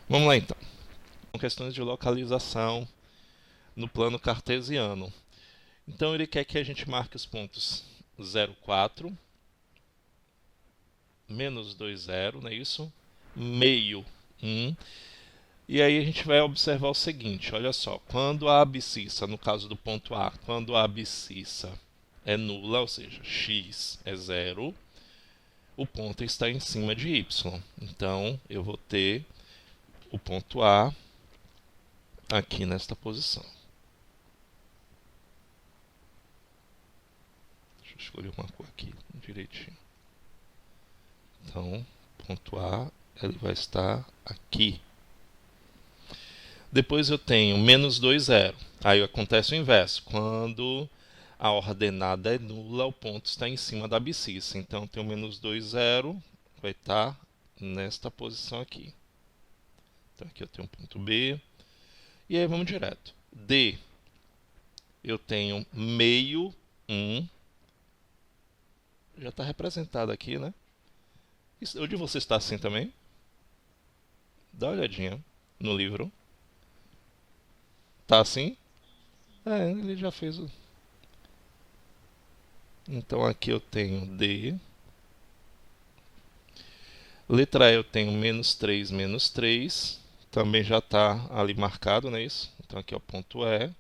Vamos lá então. São questões de localização no plano cartesiano. Então ele quer que a gente marque os pontos 0, 4, menos 2, 0, não é isso? Meio, 1. E aí a gente vai observar o seguinte, olha só. Quando a abscissa, no caso do ponto A, quando a abscissa é nula, ou seja, x é 0, o ponto está em cima de y. Então eu vou ter o ponto A aqui nesta posição. Deixa eu escolher uma cor aqui direitinho. Então, ponto A ele vai estar aqui. Depois eu tenho menos 2, 0. Aí acontece o inverso. Quando a ordenada é nula, o ponto está em cima da abscissa. Então eu tenho menos 2, 0, vai estar nesta posição aqui. Então aqui eu tenho um ponto B. E aí vamos direto. D, eu tenho meio 1. Já está representado aqui, né? O de você está assim também? Dá uma olhadinha no livro. Tá assim? É, ele já fez o. Então aqui eu tenho D. Letra E eu tenho menos 3, menos 3. Também já está ali marcado, não é isso? Então aqui é o ponto E.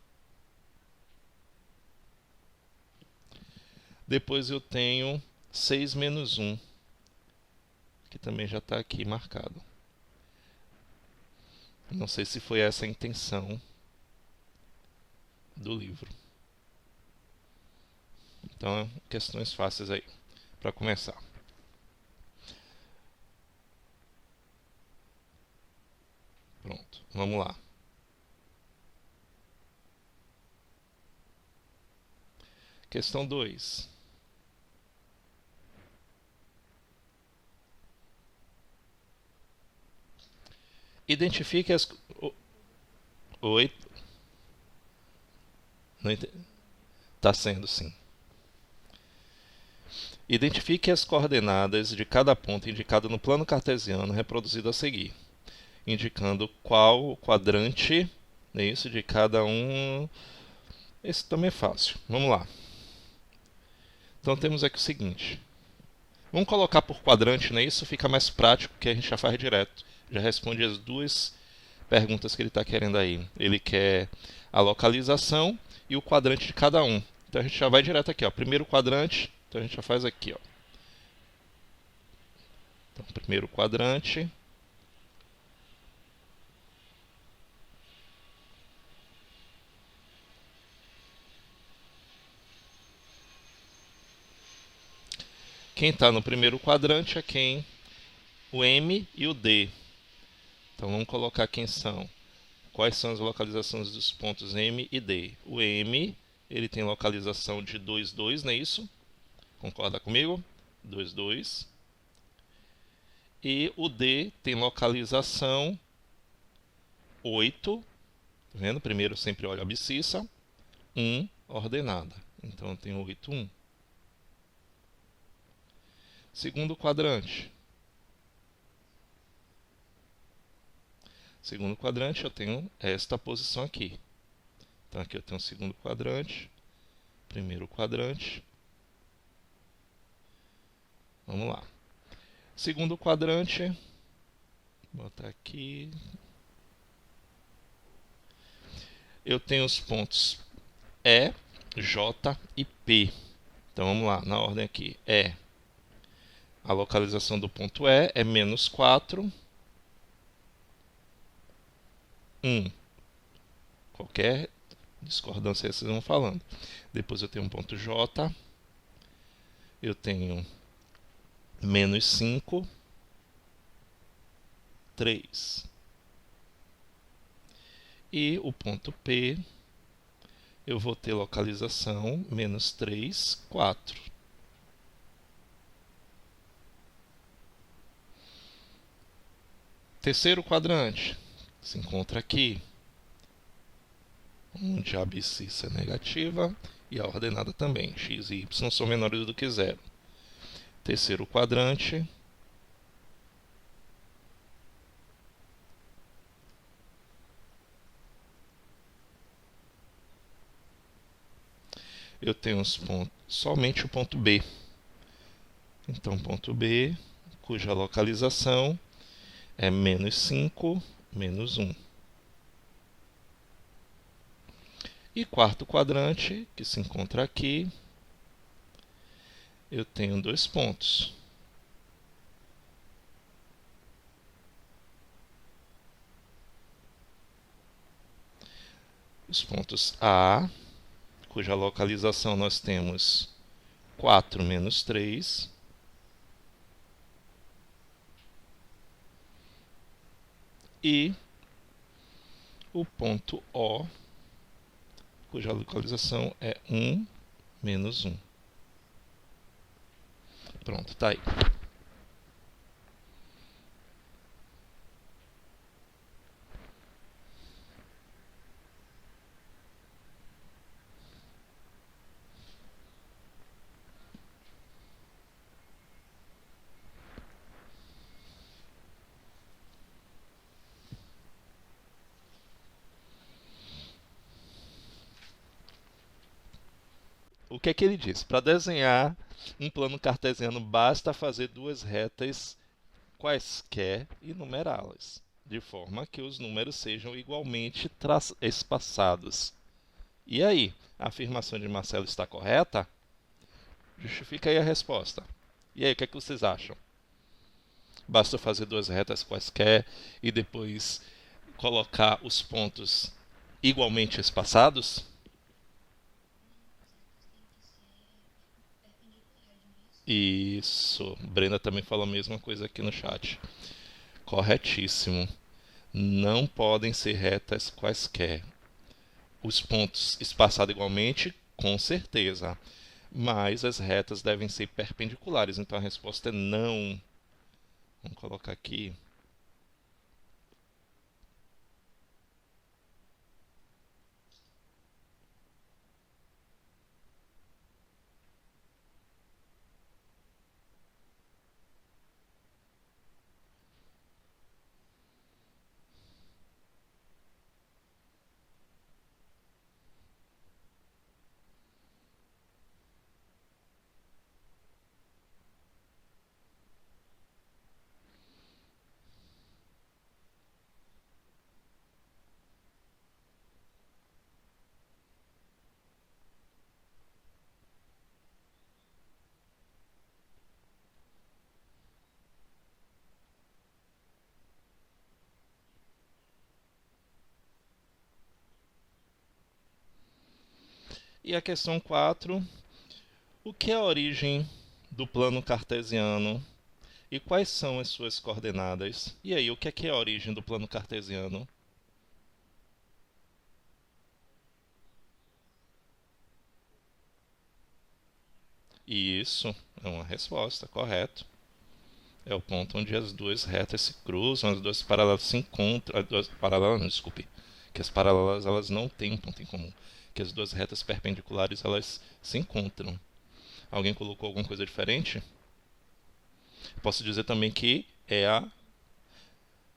Depois eu tenho 6 menos 1, que também já está aqui marcado. Não sei se foi essa a intenção do livro. Então, questões fáceis aí, para começar. Pronto, vamos lá. Questão 2. Identifique as. Oi? Não ent... Tá sendo sim. Identifique as coordenadas de cada ponto indicado no plano cartesiano reproduzido a seguir, indicando qual o quadrante, é isso, de cada um. Esse também é fácil. Vamos lá. Então temos aqui o seguinte. Vamos colocar por quadrante, né? Isso fica mais prático, que a gente já faz direto. Já responde as duas perguntas que ele está querendo aí. Ele quer a localização e o quadrante de cada um. Então a gente já vai direto aqui, ó. Primeiro quadrante, então a gente já faz aqui, ó. Então, primeiro quadrante. Quem está no primeiro quadrante é quem? O M e o D. Então vamos colocar quem são. Quais são as localizações dos pontos M e D? O M, ele tem localização de 2, 2, não é isso? Concorda comigo? 2, 2. E o D tem localização 8. Tá vendo? Primeiro sempre olha a abscissa. 1 ordenada. Então eu tenho 8, 1. Segundo quadrante. Segundo quadrante eu tenho esta posição aqui. Então aqui eu tenho o segundo quadrante, primeiro quadrante. Vamos lá. Segundo quadrante, vou botar aqui. Eu tenho os pontos E, J e P. Então vamos lá, na ordem aqui. A localização do ponto E é menos 4, 1. Qualquer discordância vocês vão falando. Depois eu tenho um ponto J. Eu tenho menos 5, 3. E o ponto P, eu vou ter localização menos 3, 4. Terceiro quadrante se encontra aqui, onde a abscissa é negativa e a ordenada também. X e y são menores do que zero. Terceiro quadrante. eu tenho os pontos, somente o ponto B. Então, ponto B, cuja localização é menos 5, menos 1. E quarto quadrante, que se encontra aqui, eu tenho 2 pontos. Os pontos A, cuja localização nós temos 4 menos 3. E o ponto O, cuja localização é 1 menos 1. Pronto, tá aí. O que é que ele diz? Para desenhar um plano cartesiano, basta fazer duas retas quaisquer e numerá-las, de forma que os números sejam igualmente espaçados. E aí, a afirmação de Marcelo está correta? Justifica aí a resposta. E aí, o que é que vocês acham? Basta fazer duas retas quaisquer e depois colocar os pontos igualmente espaçados? Isso. Brenda também falou a mesma coisa aqui no chat. Corretíssimo. Não podem ser retas quaisquer. Os pontos espaçados igualmente, com certeza. Mas as retas devem ser perpendiculares. Então a resposta é não. Vamos colocar aqui. E a questão 4. O que é a origem do plano cartesiano e quais são as suas coordenadas? E aí, o que é a origem do plano cartesiano? Isso é uma resposta, correto. É o ponto onde as duas retas se cruzam, as duas paralelas se encontram. As duas paralelas, não, desculpe. Que as paralelas elas não têm um ponto em comum. Que as duas retas perpendiculares elas se encontram. Alguém colocou alguma coisa diferente? Posso dizer também que é a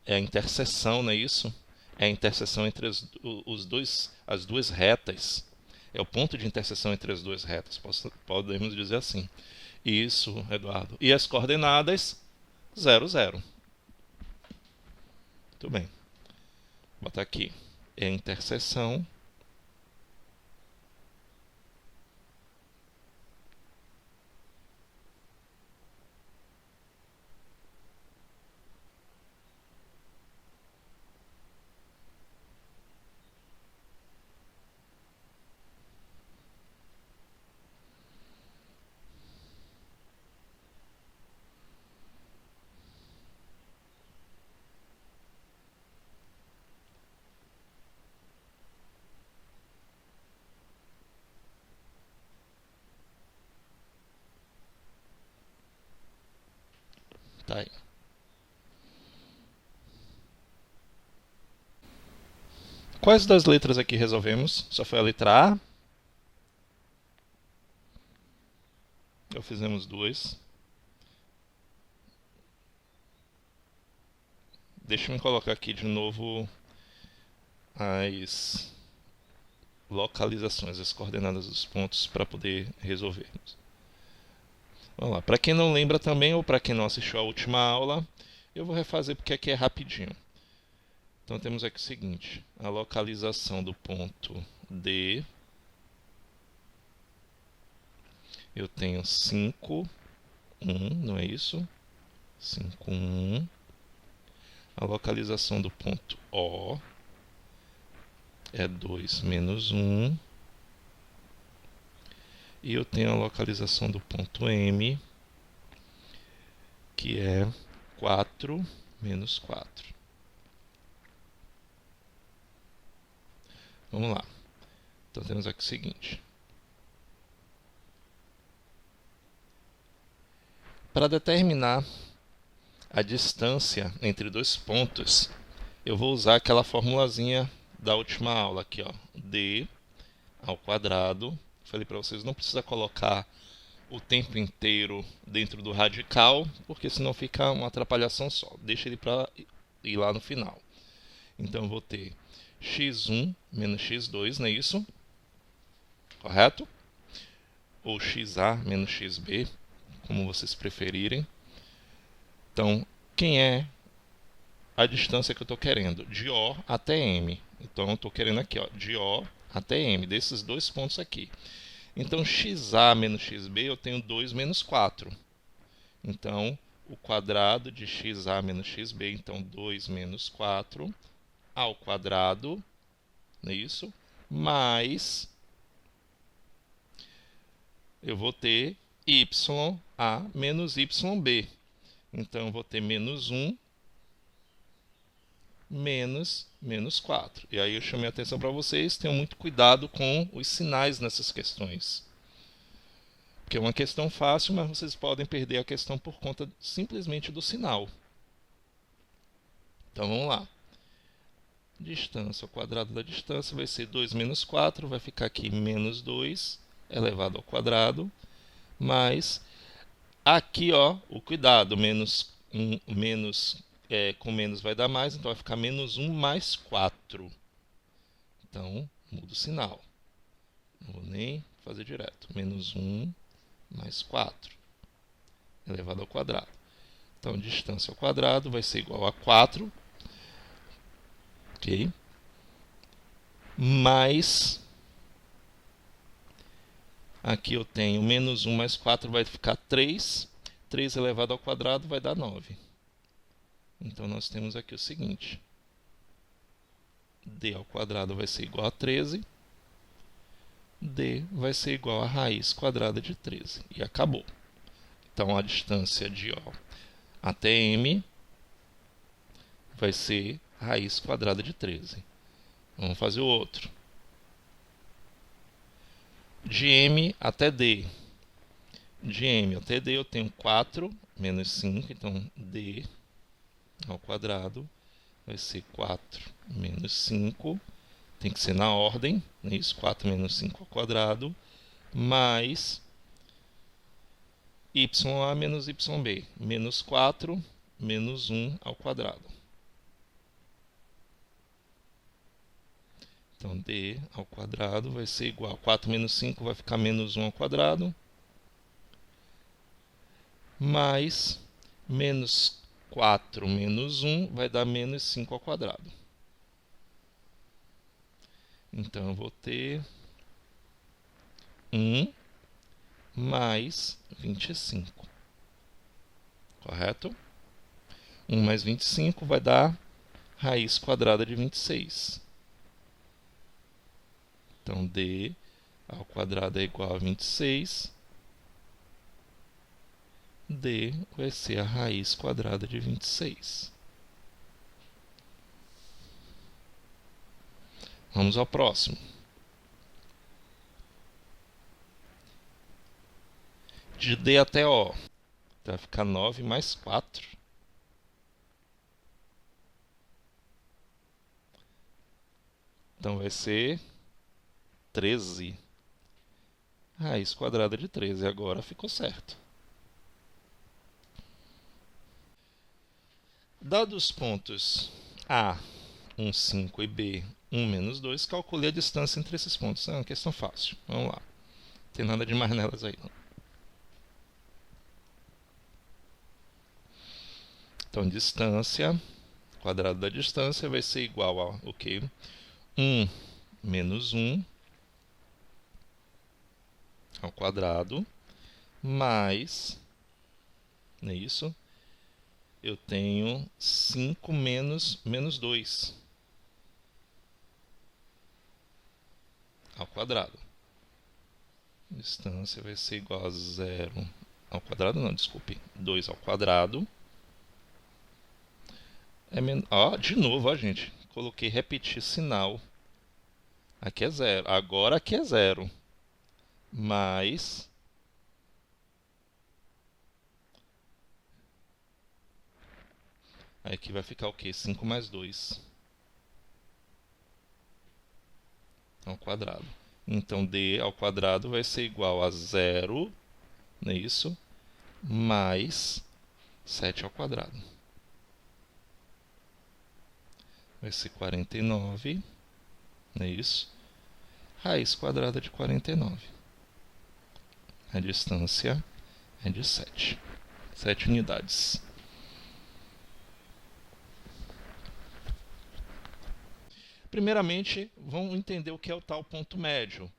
interseção, não é isso? É a interseção entre as duas retas. É o ponto de interseção entre as duas retas. Podemos dizer assim. Isso, Eduardo. E as coordenadas 0, 0. Muito bem. Vou botar aqui. É a interseção tá aí. Quais das letras aqui resolvemos? Só foi a letra A? Ou fizemos duas? Deixa eu colocar aqui de novo as localizações, as coordenadas dos pontos para poder resolvermos. Vamos lá. Para quem não lembra também, ou para quem não assistiu à última aula, eu vou refazer porque aqui é rapidinho. Então temos aqui o seguinte, a localização do ponto D, eu tenho 5, 1, não é isso? 5, 1. A localização do ponto O é 2, menos 1. E eu tenho a localização do ponto M, que é 4, menos 4. Vamos lá. Então temos aqui o seguinte. Para determinar a distância entre dois pontos, eu vou usar aquela formulazinha da última aula aqui, ó, d ao quadrado. Falei para vocês, não precisa colocar o tempo inteiro dentro do radical, porque senão fica uma atrapalhação só. Deixa ele para ir lá no final. Então eu vou ter x1 menos x2, não é isso? Correto? Ou xa menos xb, como vocês preferirem. Então, quem é a distância que eu estou querendo? De O até M. Então, eu estou querendo aqui, ó, de O até M, desses dois pontos aqui. Então, xa menos xb, eu tenho 2 menos 4. Então, o quadrado de xa menos xb, então 2 menos 4 ao quadrado, não é isso? Mais, eu vou ter ya menos yb. Então, eu vou ter menos 1 menos 4. E aí eu chamei a atenção para vocês, tenham muito cuidado com os sinais nessas questões. Porque é uma questão fácil, mas vocês podem perder a questão por conta simplesmente do sinal. Então vamos lá. Distância ao quadrado da distância vai ser 2 menos 4, vai ficar aqui menos 2 elevado ao quadrado, mais aqui, ó, o cuidado, menos 1, com menos vai dar mais, então vai ficar menos 1 mais 4. Então, muda o sinal. Não vou nem fazer direto. Menos 1 mais 4 elevado ao quadrado. Então, distância ao quadrado vai ser igual a 4. Ok? Mais, aqui eu tenho menos 1 mais 4 vai ficar 3. 3 elevado ao quadrado vai dar 9. Então, nós temos aqui o seguinte. D ao quadrado vai ser igual a 13. D vai ser igual a raiz quadrada de 13. E acabou. Então, a distância de O até M vai ser raiz quadrada de 13. Vamos fazer o outro. De M até D. De M até D eu tenho 4 menos 5. Então, D ao quadrado vai ser 4 menos 5. Tem que ser na ordem, né? Isso, 4 menos 5 ao quadrado, mais ya menos yb, menos 4 menos 1 ao quadrado. Então, d ao quadrado vai ser igual a 4 menos 5 vai ficar menos 1 ao quadrado, mais menos 4 menos 1 vai dar menos 5 ao quadrado. Então, eu vou ter 1 mais 25. Correto? 1 mais 25 vai dar raiz quadrada de 26. Então, d ao quadrado é igual a 26. D vai ser a raiz quadrada de 26. Vamos ao próximo. De D até O. Então vai ficar 9 mais 4. Então vai ser 13. Raiz quadrada de 13. Agora ficou certo. Dados os pontos A, 1, 5 e B, 1 menos 2, calcule a distância entre esses pontos. É uma questão fácil. Vamos lá. Não tem nada de mais nelas aí, não. Então, distância, quadrado da distância vai ser igual a o quê? 1 menos 1 ao quadrado, mais, não é isso? Eu tenho 5 menos 2 ao quadrado. Distância vai ser igual a 0 ao quadrado, não, desculpe, 2 ao quadrado. De novo, gente, coloquei repetir sinal. Aqui é 0, agora aqui é 0. Mais aí aqui vai ficar o quê? 5 mais 2 ao quadrado. Então, d ao quadrado vai ser igual a 0, não é isso? Mais 7 ao quadrado. Vai ser 49, não é isso? Raiz quadrada de 49. A distância é de 7. 7 unidades. Primeiramente, vamos entender o que é o tal ponto médio.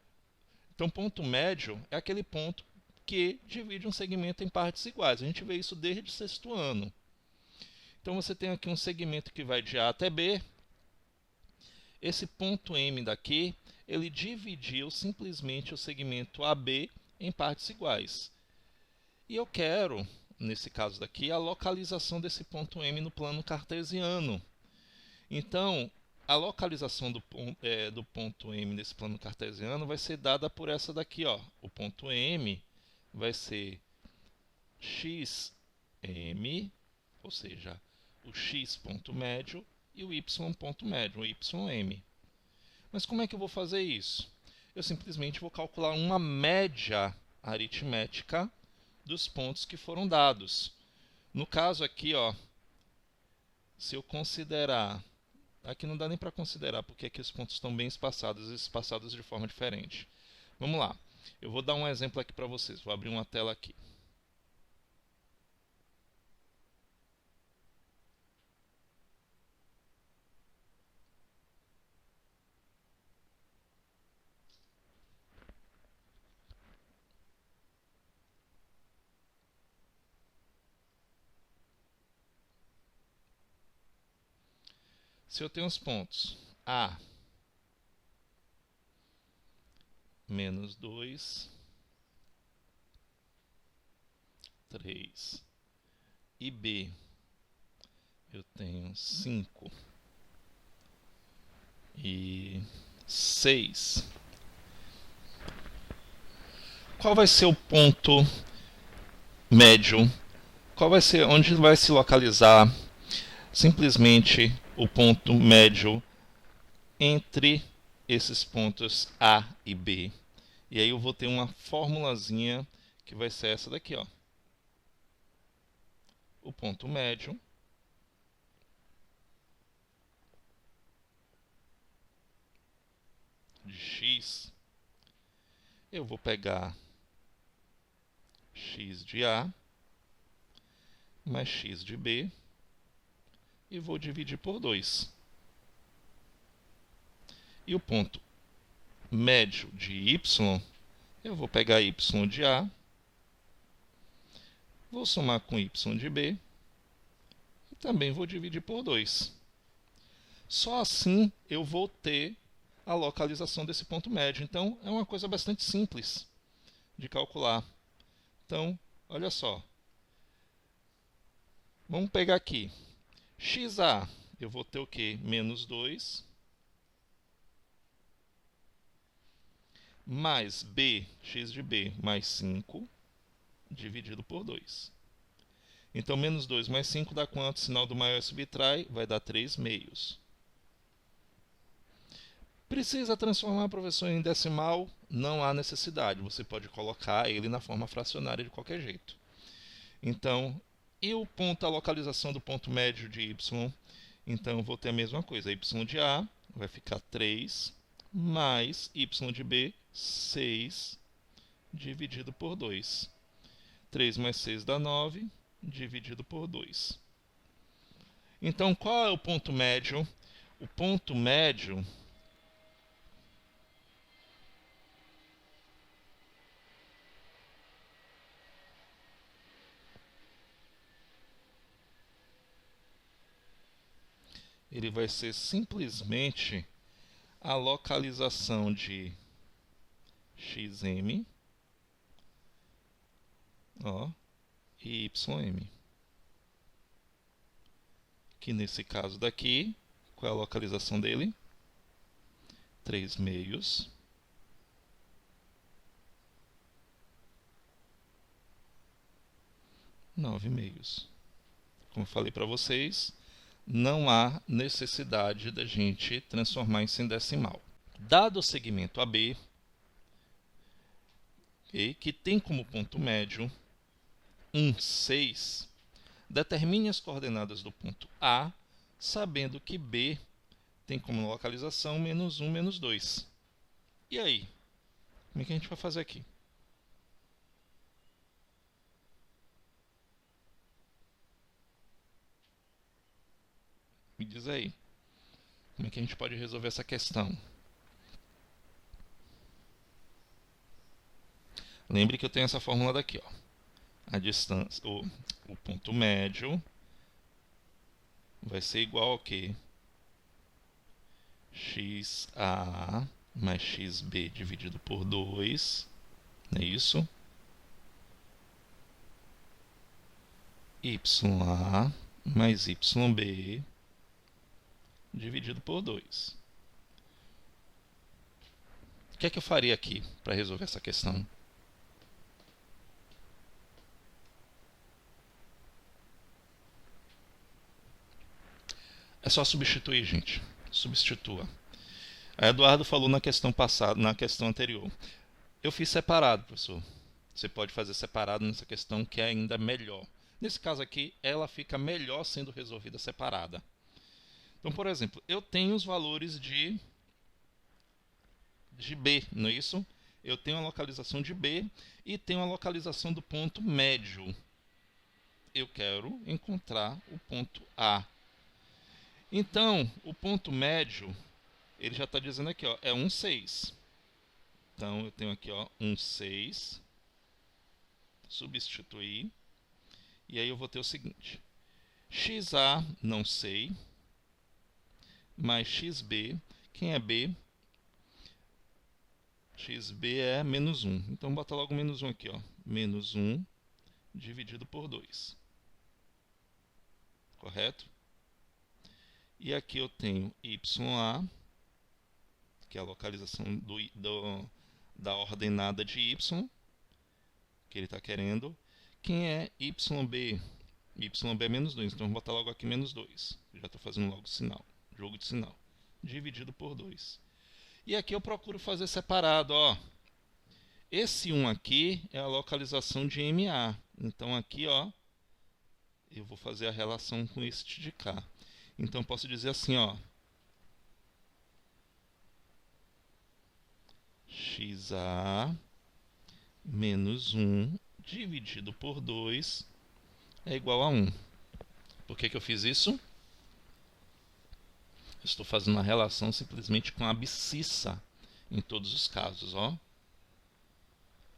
Então, ponto médio é aquele ponto que divide um segmento em partes iguais. A gente vê isso desde o sexto ano. Então, você tem aqui um segmento que vai de A até B. Esse ponto M daqui, ele dividiu simplesmente o segmento AB em partes iguais. E eu quero, nesse caso daqui, a localização desse ponto M no plano cartesiano. Então, a localização do ponto M nesse plano cartesiano vai ser dada por essa daqui, ó. O ponto M vai ser xm, ou seja, o x ponto médio e o y ponto médio, o ym. Mas como é que eu vou fazer isso? Eu simplesmente vou calcular uma média aritmética dos pontos que foram dados. No caso aqui, ó, se eu considerar... Aqui não dá nem para considerar, porque aqui os pontos estão bem espaçados de forma diferente. Vamos lá. Eu vou dar um exemplo aqui para vocês. Vou abrir uma tela aqui. Se eu tenho os pontos A menos 2, 3 e B eu tenho 5 e 6, qual vai ser o ponto médio? Qual vai ser, onde vai se localizar simplesmente o ponto médio entre esses pontos A e B? E aí eu vou ter uma formulazinha que vai ser essa daqui, ó. O ponto médio de x, eu vou pegar x de A mais x de B e vou dividir por 2. E o ponto médio de y, eu vou pegar y de A, vou somar com y de B e também vou dividir por 2. Só assim eu vou ter a localização desse ponto médio. Então, é uma coisa bastante simples de calcular. Então, olha só. Vamos pegar aqui. XA, eu vou ter o quê? Menos 2. Mais B, x de B, mais 5, dividido por 2. Então, menos 2 mais 5 dá quanto? Sinal do maior subtrai, vai dar 3 meios. Precisa transformar, professor, em decimal? Não há necessidade. Você pode colocar ele na forma fracionária de qualquer jeito. Então, e a localização do ponto médio de y? Então, eu vou ter a mesma coisa. Y de A vai ficar 3 mais y de b, 6 dividido por 2. 3 mais 6 dá 9, dividido por 2. Então, qual é o ponto médio? O ponto médio ele vai ser simplesmente a localização de xm, ó, e ym. Que nesse caso daqui, qual é a localização dele? 3 meios. 9 meios. Como eu falei para vocês, não há necessidade da gente transformar isso em decimal. Dado o segmento AB, que tem como ponto médio 1, 6, determine as coordenadas do ponto A, sabendo que B tem como localização menos 1, menos 2. E aí? Como é que a gente vai fazer aqui? Me diz aí. Como é que a gente pode resolver essa questão? Lembre que eu tenho essa fórmula daqui, ó. A distância, o ponto médio vai ser igual ao quê? XA mais XB dividido por 2, não é isso? YA mais YB dividido por 2. O que é que eu faria aqui para resolver essa questão? É só substituir, gente. Substitua. A Eduardo falou na questão passada, na questão anterior. Eu fiz separado, professor. Você pode fazer separado nessa questão que é ainda melhor. Nesse caso aqui, ela fica melhor sendo resolvida separada. Então, por exemplo, eu tenho os valores de B, não é isso? Eu tenho a localização de B e tenho a localização do ponto médio. Eu quero encontrar o ponto A. Então, o ponto médio, ele já está dizendo aqui, ó, é 1, 6. Então, eu tenho aqui, ó, 1, 6. Substituir. E aí eu vou ter o seguinte. XA, não sei. Mais XB. Quem é B? XB é menos 1. Então, bota logo menos 1 aqui, ó. Menos 1 dividido por 2. Correto? E aqui eu tenho YA, que é a localização da ordenada de Y, que ele está querendo. Quem é YB? YB é menos 2, então vou botar logo aqui menos 2. Já estou fazendo logo sinal, jogo de sinal. Dividido por 2. E aqui eu procuro fazer separado, ó. Esse 1 aqui é a localização de MA. Então aqui, ó, eu vou fazer a relação com este de cá. Então posso dizer assim, ó. XA menos 1 dividido por 2 é igual a 1. Por que eu fiz isso? Estou fazendo uma relação simplesmente com a abscissa em todos os casos, ó.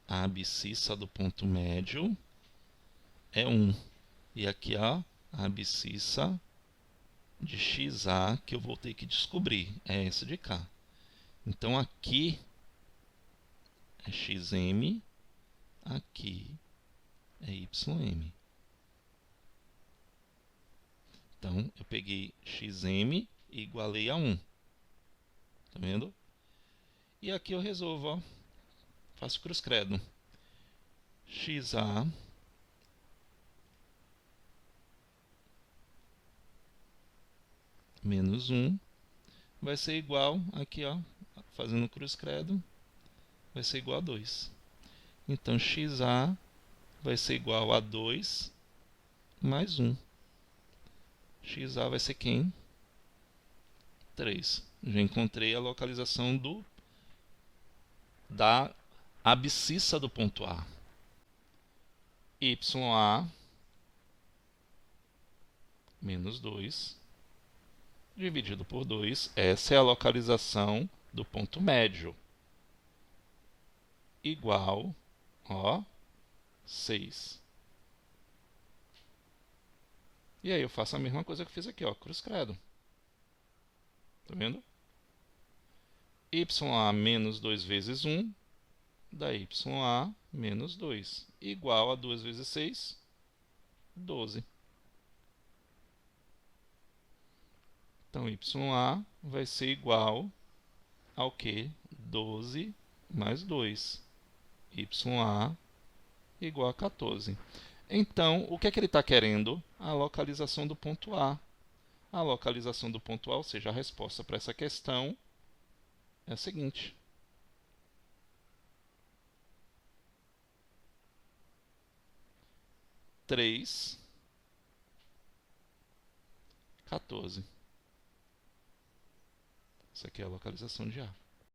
A abscissa do ponto médio é 1. E aqui, ó, a abscissa de XA que eu vou ter que descobrir é essa de cá. Então aqui é XM, aqui é YM. Então eu peguei XM e igualei a 1. Tá vendo? E aqui eu resolvo, ó. Faço cruz credo. XA menos 1 vai ser igual, aqui ó, fazendo cruz credo, vai ser igual a 2. Então XA vai ser igual a 2 mais 1. XA vai ser quem? 3. Já encontrei a localização da abscissa do ponto A. YA menos 2 dividido por 2. Essa é a localização do ponto médio. Igual, ó, 6. E aí eu faço a mesma coisa que eu fiz aqui, ó, cruz credo. Tá vendo? YA menos 2 vezes 1 dá YA menos 2. Igual a 2 vezes 6, 12. Então, YA vai ser igual ao que? 12 mais 2. YA igual a 14. Então, o que é que ele está querendo? A localização do ponto A. A localização do ponto A, ou seja, a resposta para essa questão é a seguinte. Três, 14. Essa aqui é a localização de A.